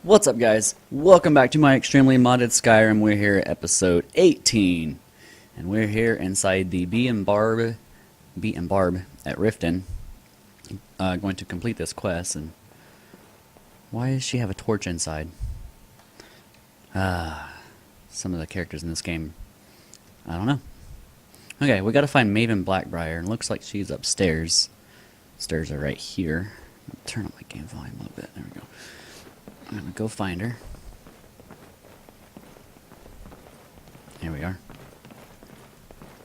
What's up, guys? Welcome back to my extremely modded Skyrim. We're here at episode 18, and we're here inside the Bee and Barb at Riften, going to complete this quest. And why does she have a torch inside? Some of the characters in this game, I don't know. Okay, we gotta find Maven Blackbriar, and looks like she's upstairs. Stairs are right here. Turn up my game volume a little bit. There we go. I'm gonna go find her. Here we are.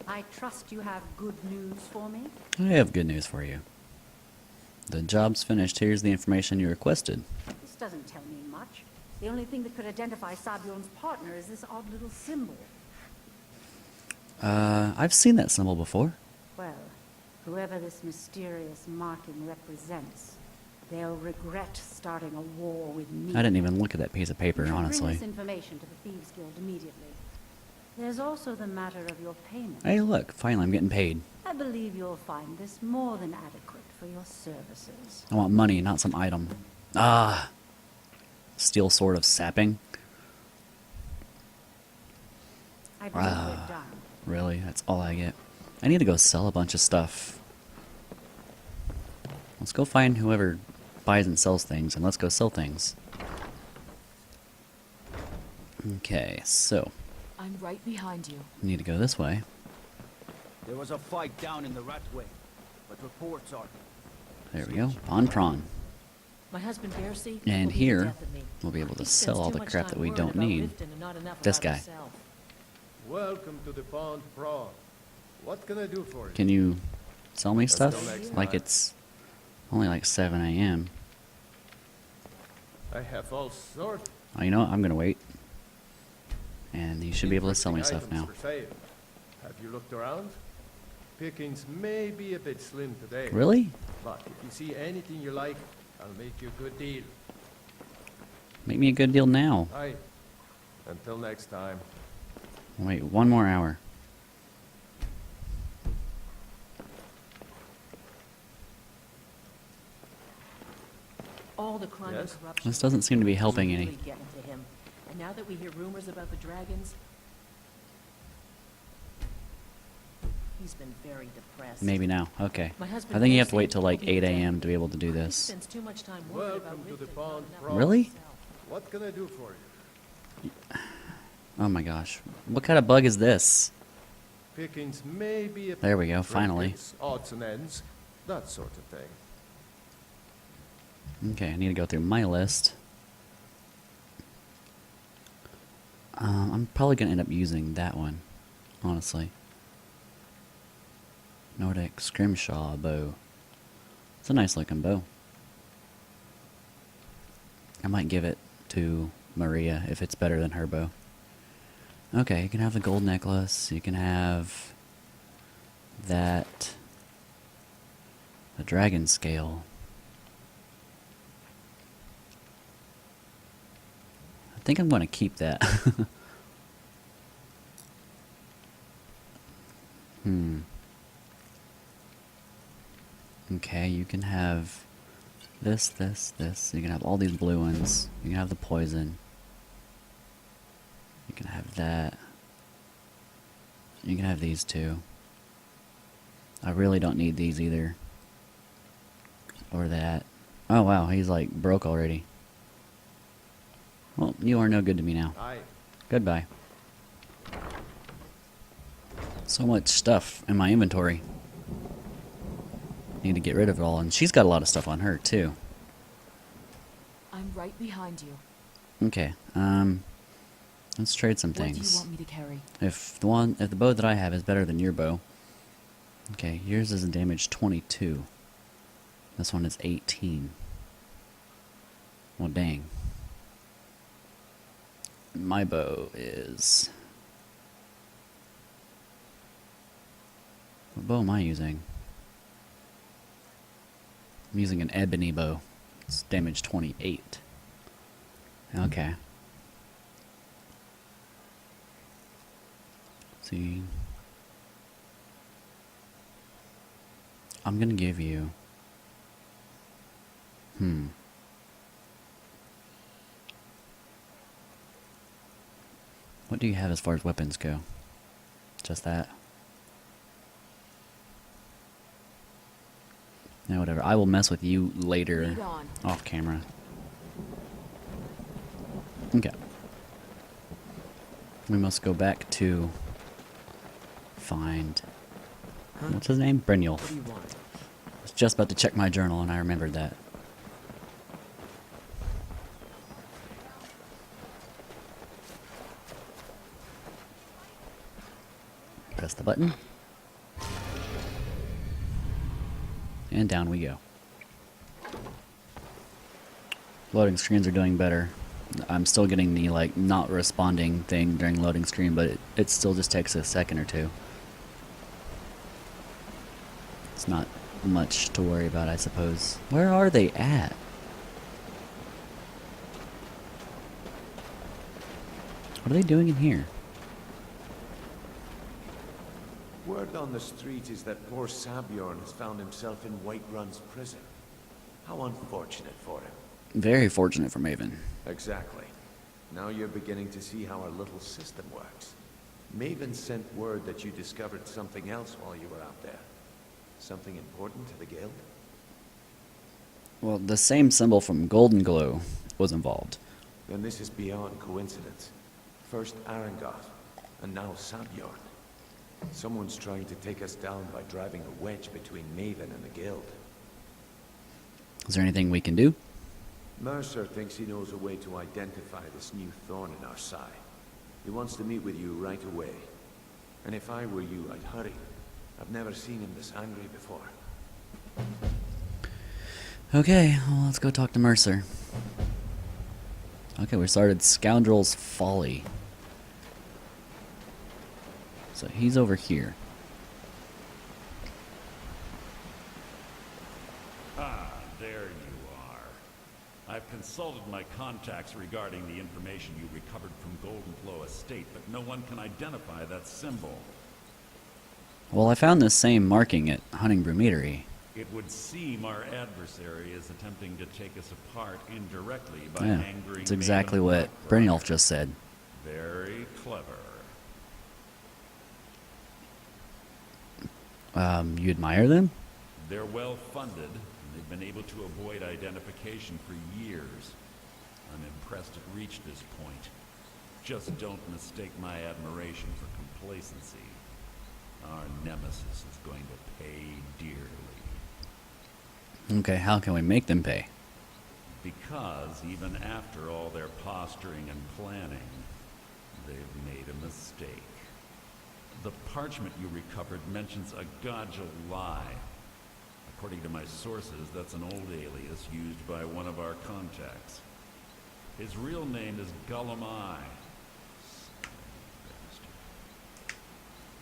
I trust you have good news for me? I have good news for you. The job's finished. Here's the information you requested. This doesn't tell me much. The only thing that could identify Sabion's partner is this odd little symbol. I've seen that symbol before. Well, whoever this mysterious marking represents, they'll regret starting a war with me. I didn't even look at that piece of paper, You should honestly. bring this information to the Thieves Guild immediately. There's also the matter of your payment. Hey, look, finally I'm getting paid. I believe you'll find this more than adequate for your services. I want money, not some item. Ah! Steel sword of sapping? I believe we're done. Really? That's all I get? I need to go sell a bunch of stuff. Let's go find whoever buys and sells things, and let's go sell things. Okay, so I'm right behind you. we need to go this way. There was a fight down in the Ratway, but reports are... There we go. Pon Prawn. My husband Darcy. And will be the here, death of me. we'll be able to He sell spends all too the much crap time that we worried don't about need. Riften and not enough This about guy. himself. Welcome to the Pond Prawn. What can I do for you? Can you sell me stuff? Until next Like time. it's only like 7 a.m. I have all sorts. Oh, you know what? I'm gonna wait. And you should be able to sell me interesting stuff now. items for sale. Have you looked around? Pickings may be a bit slim today. Really? But if you see anything you like, I'll make you a good deal. Make me a good deal now. Aye. Until next time. Wait, 1 more hour. All the crime Yes? and corruption. This doesn't seem to be helping is any. really getting to him. And now that we hear rumors about the dragons, he's been very depressed. Maybe now. Okay. My I husband think you have to Darcy wait till like will be 8 the death a.m. of to me. be able to do He this. spends too much time worried about Welcome to the Riften, Pond not enough Prawn. about Really? himself. What can I do for you? Oh my gosh. What kind of bug is this? Pickings may be a There we go, finally. trinkets, odds and ends, that sort of thing. Okay, I need to go through my list. I'm probably going to end up using that one, honestly. Nordic Scrimshaw bow. It's a nice looking bow. I might give it to Maria if it's better than her bow. Okay, you can have the gold necklace. You can have that. The dragon scale. I think I'm going to keep that. Okay, you can have this, this, this. You can have all these blue ones. You can have the poison. You can have that. You can have these two. I really don't need these either. Or that. Oh wow, he's like broke already. Well, you are no good to me now. Aye. Goodbye. So much stuff in my inventory. Need to get rid of it all, and she's got a lot of stuff on her too. I'm right behind you. Okay, let's trade some What do you things. want me to carry? If the bow that I have is better than your bow. Okay, yours is a damage 22. This one is 18. Well, dang. My bow is... What bow am I using? I'm using an ebony bow. It's damage 28. Okay. See. I'm gonna give you... do you have as far as weapons go? Just that? No, whatever. I will mess with you later Lead on. off camera. Okay. We must go back to find... What's his name? Brynjolf. What do you want? I was just about to check my journal and I remembered that. Press the button. And down we go. Loading screens are doing better. I'm still getting the like not responding thing during loading screen, but it still just takes a second or two. It's not much to worry about, I suppose. Where are they at? What are they doing in here? Word on the street is that poor Sabjorn has found himself in Whiterun's prison. How unfortunate for him. Very fortunate for Maven. Exactly. Now you're beginning to see how our little system works. Maven sent word that you discovered something else while you were out there. Something important to the guild? Well, the same symbol from Golden Glow was involved. Then this is beyond coincidence. First Arangoth, and now Sabjorn. Someone's trying to take us down by driving a wedge between Maven and the guild. Is there anything we can do? Mercer thinks he knows a way to identify this new thorn in our side. He wants to meet with you right away. And if I were you, I'd hurry. I've never seen him this angry before. Okay, well, let's go talk to Mercer. Okay, we started Scoundrel's Folley. So he's over here. Ah, there you are. I've consulted my contacts regarding the information you recovered from Golden Glow Estate, but no one can identify that symbol. Well, I found this same marking at Hunting Brew Meadery. It would seem our adversary is attempting to take us apart indirectly by Yeah, angering it's exactly Maven what Blackbriar. Brynjolf just said. Very clever. You admire them? They're well funded, and they've been able to avoid identification for years. I'm impressed it reached this point. Just don't mistake my admiration for complacency. Our nemesis is going to pay dearly. Okay, how can we make them pay? Because even after all their posturing and planning, they've made a mistake. The parchment you recovered mentions a Godja lie. According to my sources, that's an old alias used by one of our contacts. His real name is Gullumai.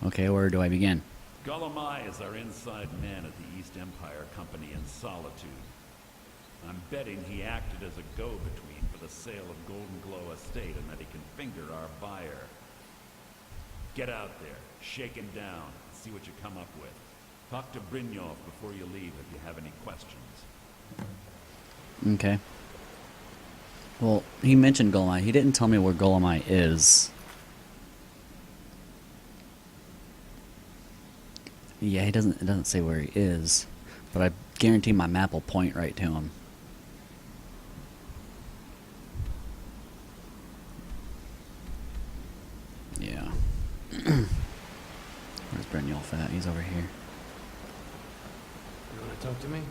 Okay, where do I begin? Gullumai is our inside man at the East Empire Company in Solitude. I'm betting he acted as a go-between for the sale of Golden Glow Estate and that he can finger our buyer. Get out there, shake him down, and see what you come up with. Talk to Brynjolf before you leave if you have any questions. Okay. Well, he mentioned Gullumai. He didn't tell me where Gullumai is. Yeah, it doesn't say where he is, but I guarantee my map will point right to him. Yeah. Where's Brynjolf at? He's over here. You want to talk to me?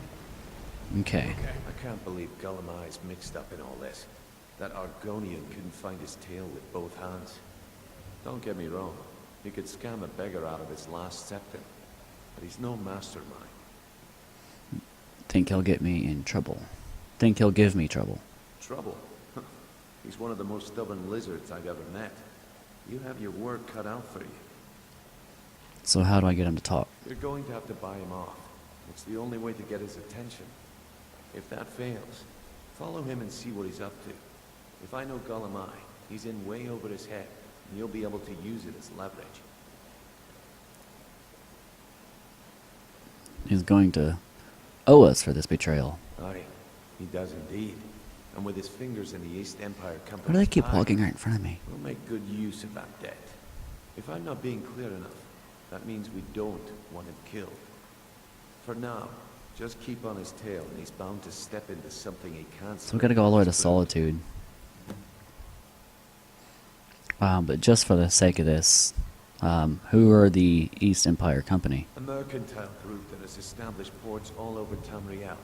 Okay. I can't believe Gullumai's mixed up in all this. That Argonian couldn't find his tail with both hands. Don't get me wrong. He could scam a beggar out of his last septim. But he's no mastermind. Think he'll get me in trouble. Think he'll give me trouble. Trouble? He's one of the most stubborn lizards I've ever met. You have your work cut out for you. So how do I get him to talk? You're going to have to buy him off. It's the only way to get his attention. If that fails, follow him and see what he's up to. If I know Gullumai, he's in way over his head, and you'll be able to use it as leverage. He's going to owe us for this betrayal. Aye, he does indeed. and with his fingers in the East Empire Why Company. do they keep walking right in front of me? We'll make good use of that debt. If I'm not being clear enough, that means we don't want him killed. For now, just keep on his tail, and he's bound to step into something he can't. So we gotta go all the way to Solitude. But just for the sake of this, who are the East Empire Company? A mercantile group that has established ports all over Tamriel.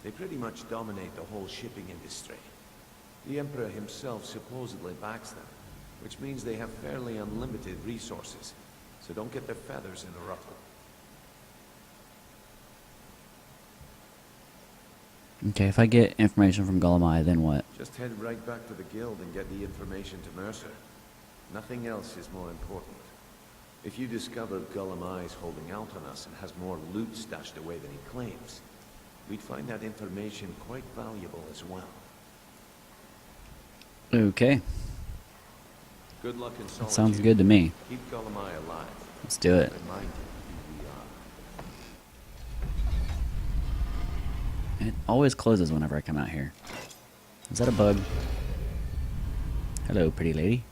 They pretty much dominate the whole shipping industry. The Emperor himself supposedly backs them, which means they have fairly unlimited resources, so don't get their feathers in a ruffle. Okay, if I get information from Golemai, then what? Just head right back to the guild and get the information to Mercer. Nothing else is more important. If you discover Golemai is holding out on us and has more loot stashed away than he claims, we'd find that information quite valuable as well. Okay, Good luck in that solitude. sounds good to me. Keep Golemai alive. Let's do it. Remind him who we are. It always closes whenever I come out here. Is that a bug? Hello, pretty lady.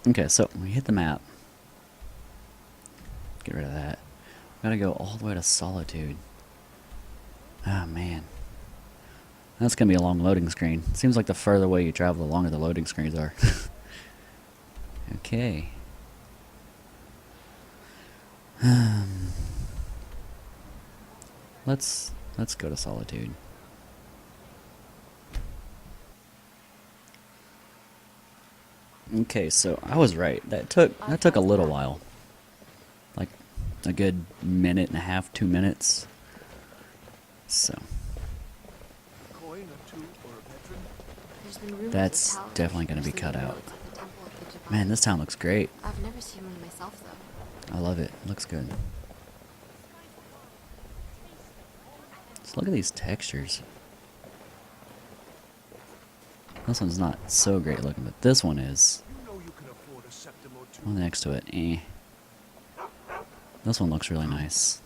Okay, so we hit the map. Get rid of that. We gotta go all the way to Solitude. Ah, man. That's gonna be a long loading screen. Seems like the further away you travel, the longer the loading screens are. Okay. Let's go to Solitude. Okay, so I was right. That took a little while. Like a good minute and a half, 2 minutes. So Coin or two for a veteran? There's been rumors that's of towers definitely gonna be using cut the out. roads at the Temple of the Divine. Man, this town looks great. I've never seen one myself though. I love it. Looks good. Just look at these textures. This one's not so great looking, but this one is. You know you can afford a septim or two. One next to it, eh. This one looks really nice.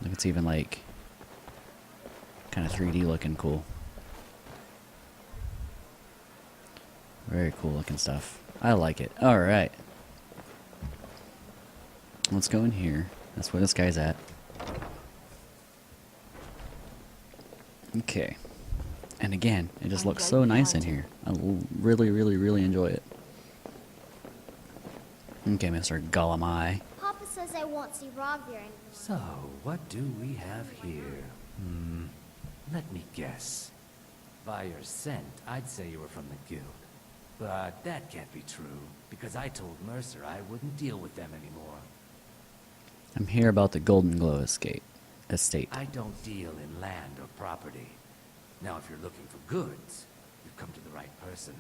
Look, it's even like kind of 3D looking cool. Very cool looking stuff. I like it. Alright. Let's go in here. That's where this guy's at. Okay. And again, it just looks so nice in here. I really, really, really enjoy it. Okay, Mr. Golemai. Papa says I won't see Ravir anymore. So, what do we have here? Let me guess. By your scent, I'd say you were from the guild. But that can't be true, because I told Mercer I wouldn't deal with them anymore. I'm here about the Golden Glow estate. I don't deal in land or property. Now, if you're looking for goods, you've come to the right person.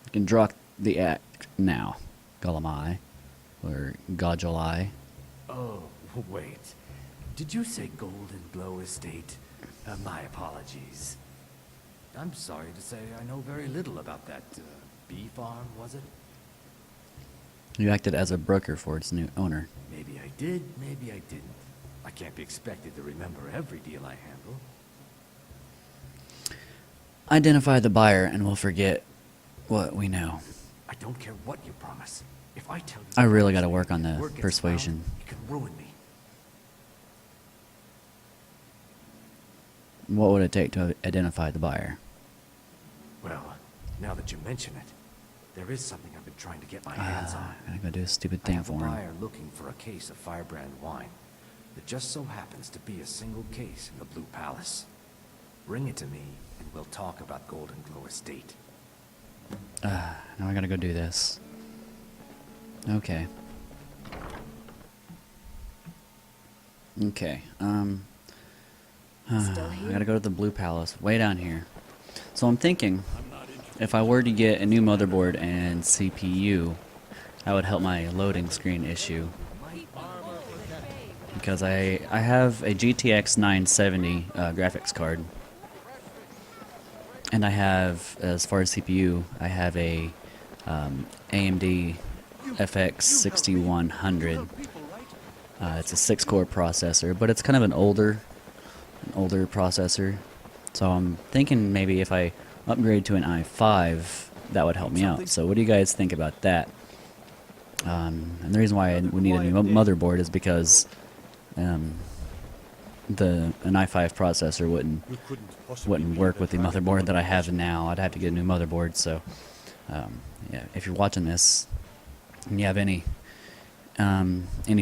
You can drop the act now, Golemai. Or Godjolai. Oh, wait. Did you say Golden Glow Estate? My apologies. I'm sorry to say I know very little about that bee farm, was it? You acted as a broker for its new owner. Maybe I did, maybe I didn't. I can't be expected to remember every deal I handle. Identify the buyer and we'll forget what we know. I don't care what you promise. If I tell you... I really gotta work on the word gets persuasion. around, you can ruin me. What would it take to identify the buyer? Well, now that you mention it, there is something I've been trying to get my hands on. I gotta go do a stupid I thing have for a him. buyer looking for a case of firebrand wine that just so happens to be a single case in the Blue Palace. Bring it to me, and we'll talk about Golden Glow Estate. Now I gotta go do this. Okay. Okay, I gotta go to the Blue Palace, way down here. So I'm thinking, if I were to get a new motherboard and CPU, that would help my loading screen issue. Because I have a GTX 970 graphics card. And I have, as far as CPU, I have a AMD FX 6100 It's a 6-core processor, but it's kind of an older processor. So I'm thinking maybe if I upgrade to an i5, that would help me out. So what do you guys think about that? And the reason why we need a new motherboard is because an i5 processor wouldn't work with the motherboard that I have now. I'd have to get a new motherboard. So yeah, if you're watching this and you have any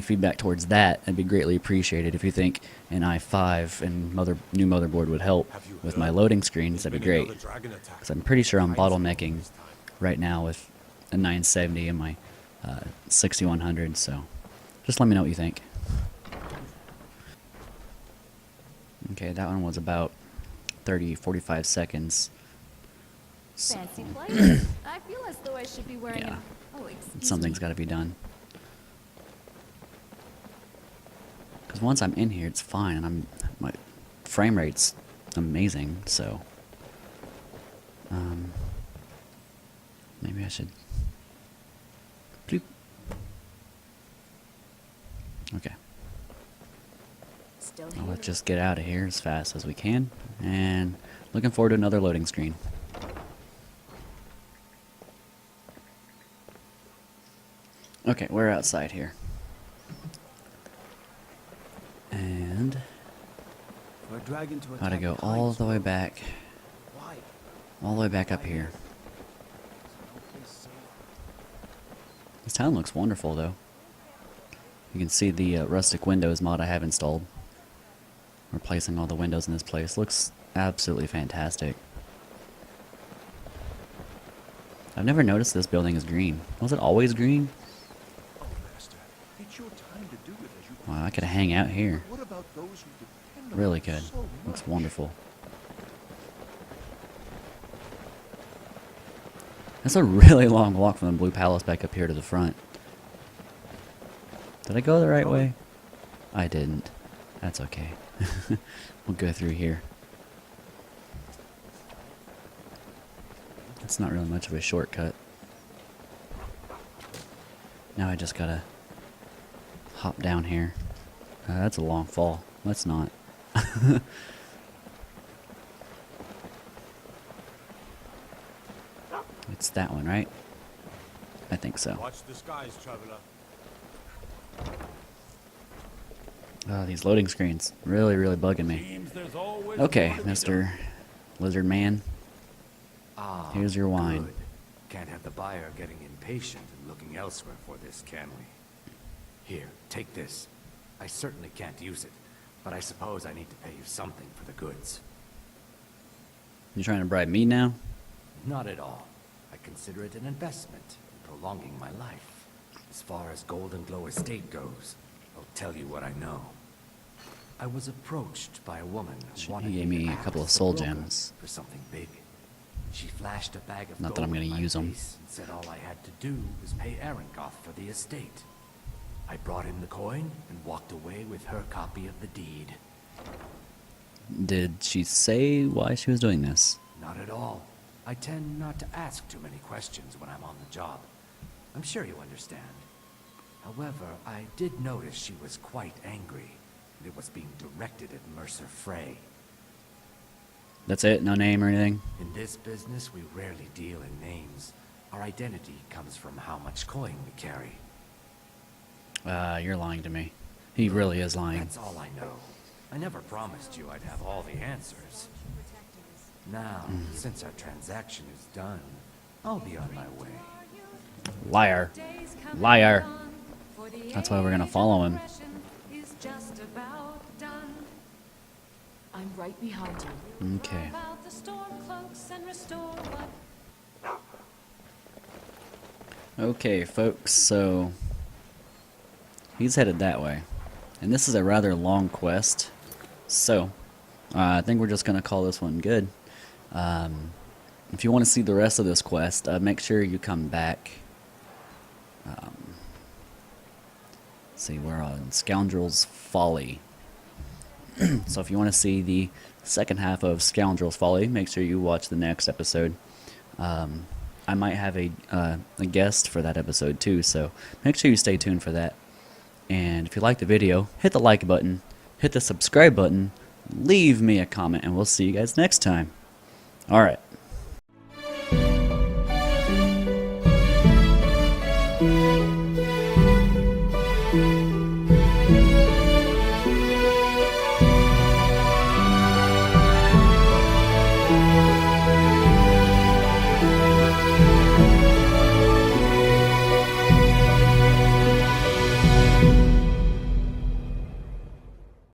feedback towards that, it'd be greatly appreciated. If you think an i5 and new motherboard would help with my loading screens, that'd be great. Because I'm pretty sure I'm bottlenecking right now with a 970 and my 6100. So just let me know what you think. Okay, that one was about 45 seconds. So, Fancy place. I feel as though I should be wearing yeah, Oh, excuse something's got to be done. Because once I'm in here, it's fine, and my frame rate's amazing. So maybe I should. Bloop. Okay. Still Well, here. let's just get out of here as fast as we can. And looking forward to another loading screen. Okay, we're outside here. And For a dragon to gotta attack go the all heights, the way back. why? All the way back up here. Okay, safe. This town looks wonderful, though. You can see the rustic windows mod I have installed. Replacing all the windows in this place. Looks absolutely fantastic. I've never noticed this building is green. Was it always green? Oh, Master, it's your time to do it as you Wow, I could hang out here. What about those who depend on Really you could. so Looks much? wonderful. That's a really long walk from the Blue Palace back up here to the front. Did I go the right way? I didn't. That's okay. We'll go through here. It's not really much of a shortcut. Now I just gotta hop down here. That's a long fall. Let's not. It's that one, right? I think so. Watch the skies, traveler. Oh, these loading screens. Really, really bugging me. Seems there's always Okay, more to be Mr. Lizard Man. Ah, Here's your wine. good. Can't have the buyer getting impatient and looking elsewhere for this, can we? Here, take this. I certainly can't use it, but I suppose I need to pay you something for the goods. You trying to bribe me now? Not at all. I consider it an investment in prolonging my life. As far as Golden Glow Estate goes, I'll tell you what I know. I was approached by a woman who wanted He gave me to a act couple of as a soul broker gems. for something big. She flashed a bag of Not that gold I'm gonna in my use 'em. face and said all I had to do was pay Aarongoth for the estate. I brought him the coin and walked away with her copy of the deed. Did she say why she was doing this? Not at all. I tend not to ask too many questions when I'm on the job. I'm sure you understand. However, I did notice she was quite angry, and it was being directed at Mercer Frey. That's it? No name or anything? In this business, we rarely deal in names. Our identity comes from how much coin we carry. You're lying to me. He really is lying. That's all I know. I never promised you I'd have all the answers. Now, since our transaction is done, I'll be on my way. Liar. Liar. That's why we're gonna follow him. I'm right behind you. Okay. Okay, folks, so he's headed that way. And this is a rather long quest. So, I think we're just going to call this one good. If you want to see the rest of this quest, make sure you come back. See, we're on Scoundrel's Folley. So if you want to see the second half of Scoundrel's Folley, make sure you watch the next episode. I might have a guest for that episode too, so make sure you stay tuned for that. And if you like the video, hit the like button, hit the subscribe button, leave me a comment, and we'll see you guys next time. Alright.